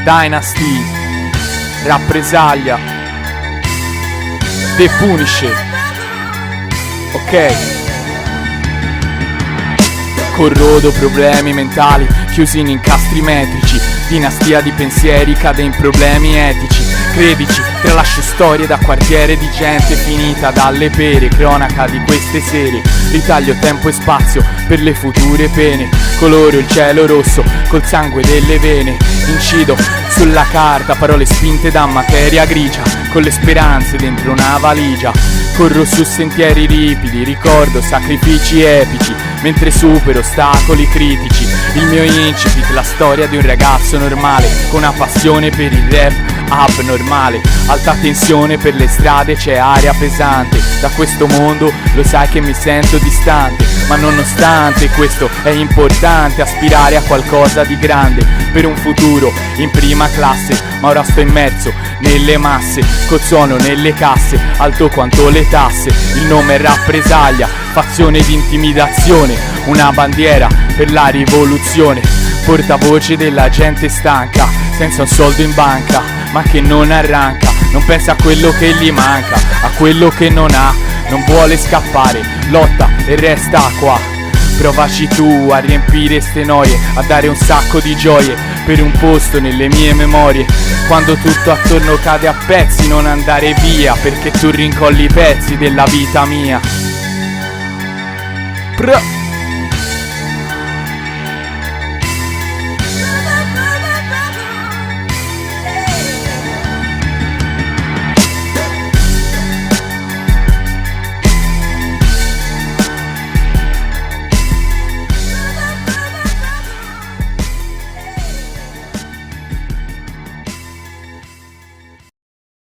Dynasty, Rappresaglia, The Punisher. Ok. Corrodo problemi mentali, chiusi in incastri metrici. Dinastia di pensieri cade in problemi etici. Credici, tralascio storie da quartiere di gente finita dalle pere. Cronaca di queste sere, ritaglio tempo e spazio per le future pene. Coloro il cielo rosso col sangue delle vene. Incido sulla carta parole spinte da materia grigia, con le speranze dentro una valigia. Corro su sentieri ripidi, ricordo sacrifici epici, mentre supero ostacoli critici. Il mio incipit, la storia di un ragazzo normale, con una passione per il rap abnormale. Alta tensione per le strade, c'è aria pesante. Da questo mondo lo sai che mi sento distante, ma nonostante questo è importante aspirare a qualcosa di grande, per un futuro in prima classe. Ma ora sto immerso nelle masse, col suono nelle casse, alto quanto le tasse. Il nome è Rappresaglia, fazione di intimidazione, una bandiera per la rivoluzione. Portavoce della gente stanca, senza un soldo in banca, ma che non arranca. Non pensa a quello che gli manca, a quello che non ha. Non vuole scappare, lotta e resta qua. Provaci tu a riempire ste noie, a dare un sacco di gioie per un posto nelle mie memorie. Quando tutto attorno cade a pezzi, non andare via, perché tu rincolli i pezzi della vita mia.